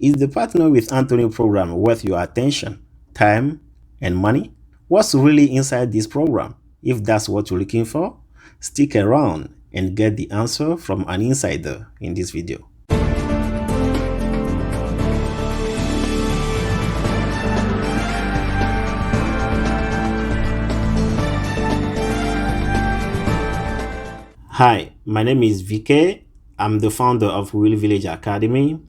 Is the Partner with Anthony program worth your attention, time, and money? What's really inside this program? If that's what you're looking for, stick around and get the answer from an insider in this video. Hi, my name is VK. I'm the founder of Will Village Academy.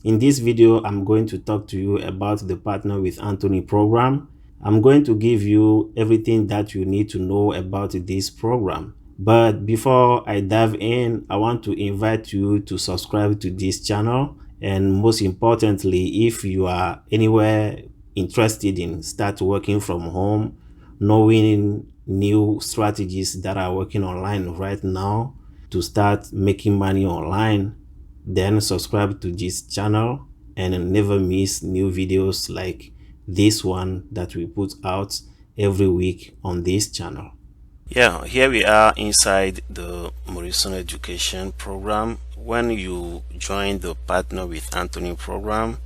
In this video, I'm going to talk to you about the Partner with Anthony program. I'm going to give you everything that you need to know about this program. But before I dive in, I want to invite you to subscribe to this channel. And most importantly, if you are anywhere interested in start working from home, knowing new strategies that are working online right now to start making money online, then subscribe to this channel and never miss new videos like this one that we put out every week on this channel. Yeah, here we are inside the Morrison education program. When you join the Partner with Anthony program,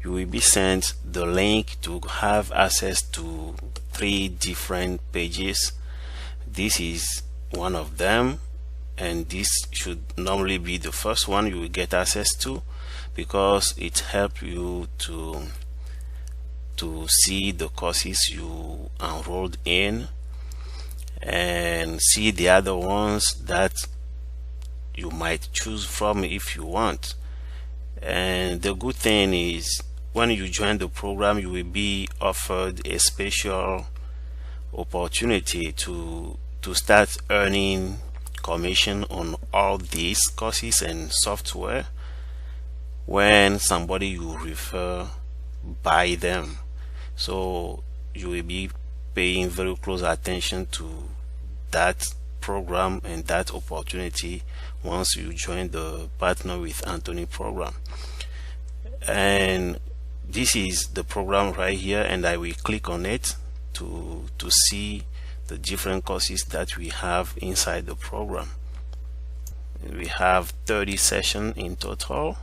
you will be sent the link to have access to 3 different pages. This is one of them, and this should normally be the first one you will get access to, because it helps you to see the courses you enrolled in and see the other ones that you might choose from if you want. And the good thing is, when you join the program, you will be offered a special opportunity to start earning commission on all these courses and software when somebody you refer buy them. So you will be paying very close attention to that program and that opportunity once you join the Partner with Anthony program. And this is the program right here, and I will click on it to see the different courses that we have inside the program. We have 30 sessions in total,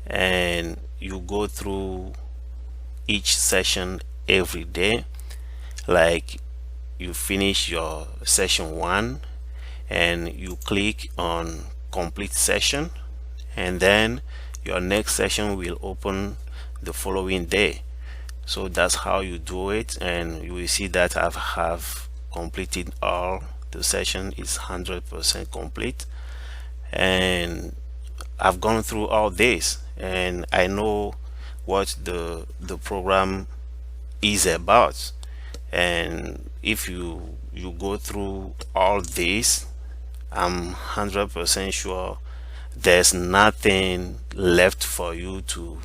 and you go through each session every day. Like, you finish your session 1 and you click on complete session, and then your next session will open the following day. So that's how you do it, and you will see that I have completed all the session. Is 100% complete, and I've gone through all this, and I know what the program is about. And if you go through all this, I'm 100% sure there's nothing left for you to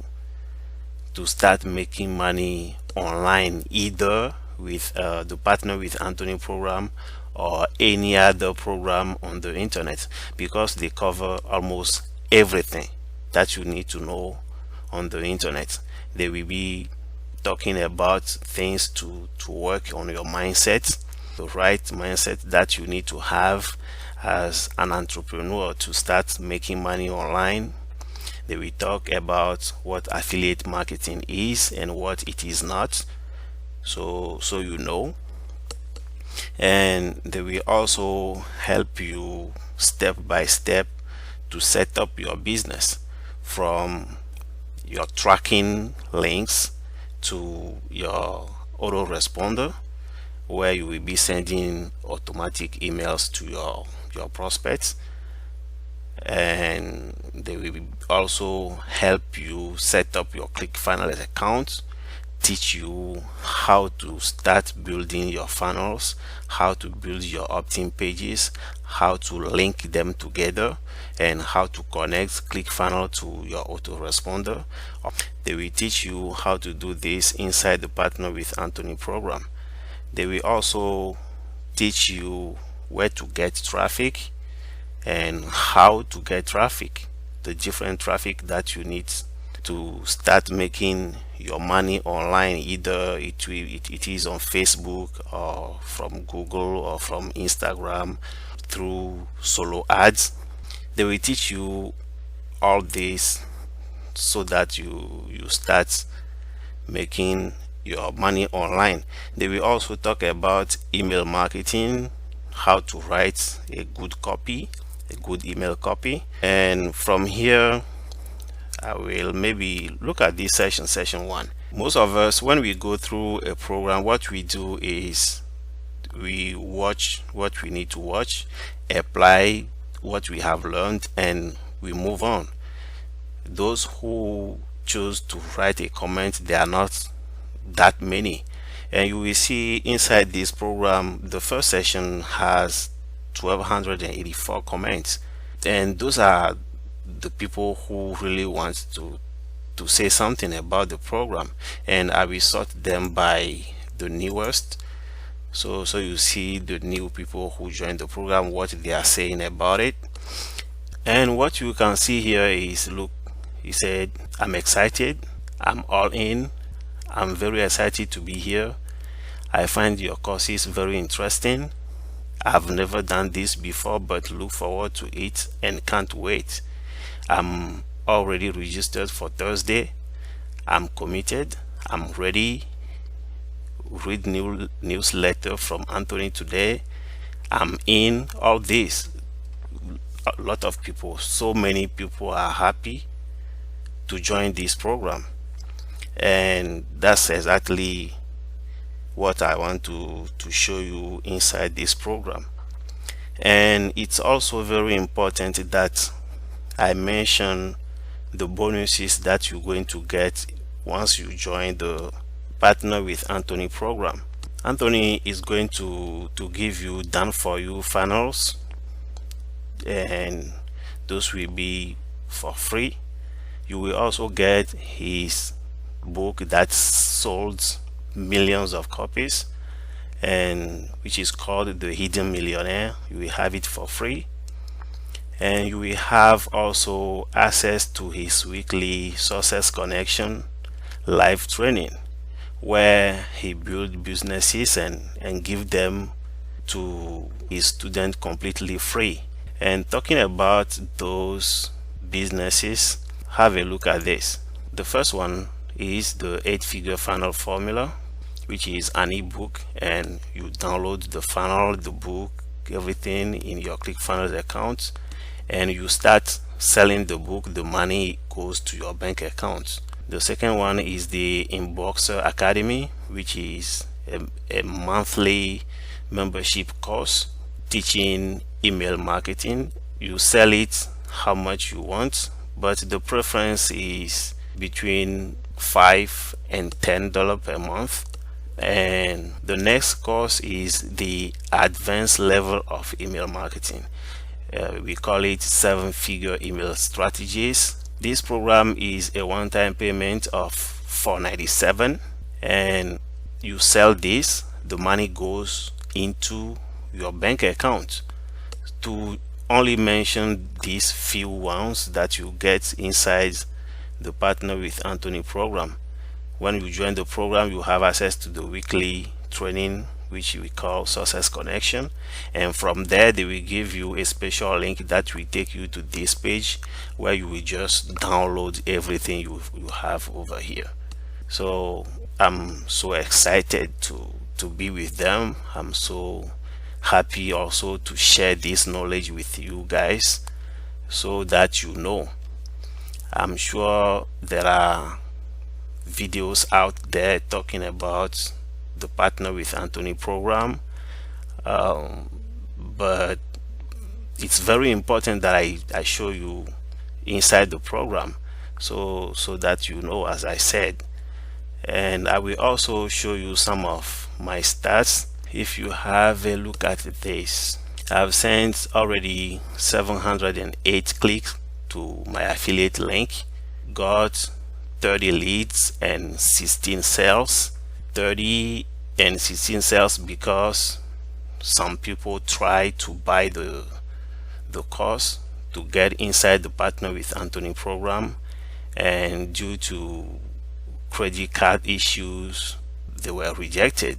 start making money online, either with the Partner with Anthony program or any other program on the internet, because they cover almost everything that you need to know on the internet. They will be talking about things to work on your mindset, the right mindset that you need to have as an entrepreneur to start making money online. They will talk about what affiliate marketing is and what it is not, so you know. And they will also help you step by step to set up your business, from your tracking links to your autoresponder, where you will be sending automatic emails to your prospects. And they will also help you set up your ClickFunnels account, teach you how to start building your funnels, how to build your opt-in pages, how to link them together, and how to connect ClickFunnels to your autoresponder. They will teach you how to do this inside the Partner with Anthony program. They will also teach you where to get traffic and how to get traffic, the different traffic that you need to start making your money online. Either it is on Facebook, or from Google, or from Instagram, through solo ads. They will teach you all this so that you start making your money online. They will also talk about email marketing, how to write a good copy, a good email copy. And from here, I will maybe look at this session 1. Most of us, when we go through a program, what we do is we watch what we need to watch, apply what we have learned, and we move on. Those who choose to write a comment, they are not that many. And you will see inside this program, the first session has 1284 comments, and those are the people who really want to say something about the program, and I will sort them by the newest. So you see the new people who join the program, what they are saying about it. And what you can see here is, look, he said, I'm excited, I'm all in, I'm very excited to be here. I find your courses very interesting. I've never done this before, but look forward to it and can't wait. I'm already registered for Thursday. I'm committed, I'm ready. Read newsletter from Anthony today. I'm in. All this, a lot of people, so many people are happy to join this program, and that's exactly what I want to show you inside this program. And it's also very important that I mention the bonuses that you're going to get once you join the Partner with Anthony program. Anthony is going to give you done for you funnels, and those will be for free. You will also get his book that sold millions of copies, and which is called The Hidden Millionaire. You will have it for free, and you will have also access to his weekly Success Connection live training, where he build businesses and give them to his student completely free. And talking about those businesses, have a look at this. The first one is the 8-figure funnel formula, which is an ebook, and you download the funnel, the book, everything in your ClickFunnels account, and you start selling the book. The money goes to your bank account. The second one is the Inboxer Academy, which is a monthly membership course teaching email marketing. You sell it how much you want, but the preference is between $5 and $10 per month. And the next course is the advanced level of email marketing. We call it 7-figure email strategies. This program is a one-time payment of $497, and you sell this, the money goes into your bank account. To only mention these few ones that you get inside the Partner with Anthony program. When you join the program, you have access to the weekly training, which we call Success Connection, and from there they will give you a special link that will take you to this page where you will just download everything you have over here. So I'm so excited to be with them. I'm so happy also to share this knowledge with you guys, so that you know. I'm sure there are videos out there talking about the Partner with Anthony program, but it's very important that I show you inside the program, so that you know, as I said. And I will also show you some of my stats. If you have a look at this, I've sent already 708 clicks to my affiliate link, got 30 leads and 16 sales. 30 and 16 sales because some people try to buy the course to get inside the Partner with Anthony program, and due to credit card issues they were rejected.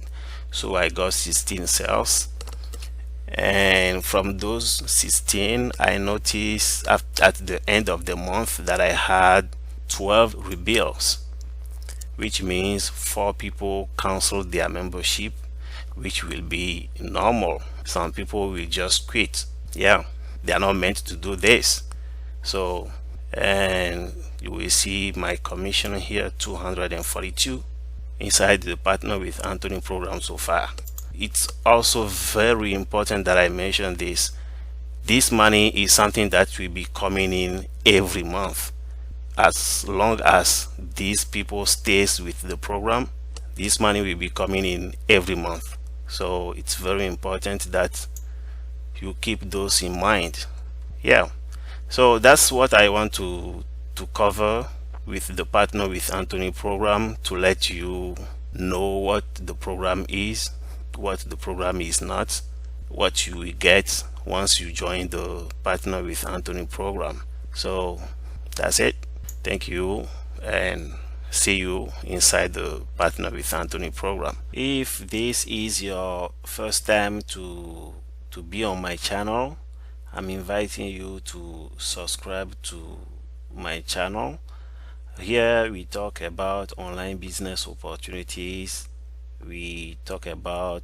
So I got 16 sales, and from those 16 I noticed at the end of the month that I had 12 rebels, which means 4 people canceled their membership, which will be normal. Some people will just quit. Yeah, they are not meant to do this. So, and you will see my commission here, 242 inside the partner with Anthony program so far. It's also very important that I mention this. This money is something that will be coming in every month. As long as these people stays with the program, this money will be coming in every month. So it's very important that you keep those in mind. Yeah, so that's what I want to cover with the partner with Anthony program, to let you know what the program is, what the program is not, what you will get once you join the partner with Anthony program. So that's it. Thank you, and see you inside the partner with Anthony program. If this is your first time to be on my channel, I'm inviting you to subscribe to my channel. Here we talk about online business opportunities, we talk about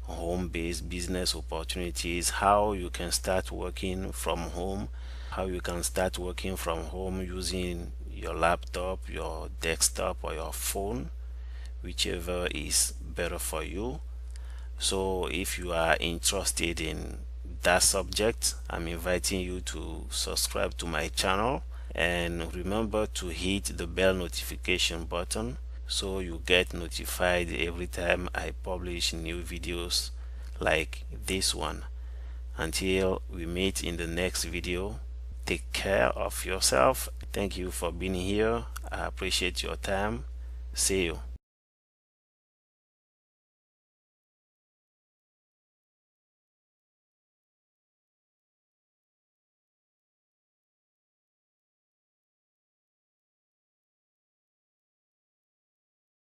home-based business opportunities, how you can start working from home, how you can start working from home using your laptop, your desktop, or your phone, whichever is better for you. So if you are interested in that subject, I'm inviting you to subscribe to my channel, and remember to hit the bell notification button so you get notified every time I publish new videos like this one. Until we meet in the next video, take care of yourself. Thank you for being here. I appreciate your time. See you.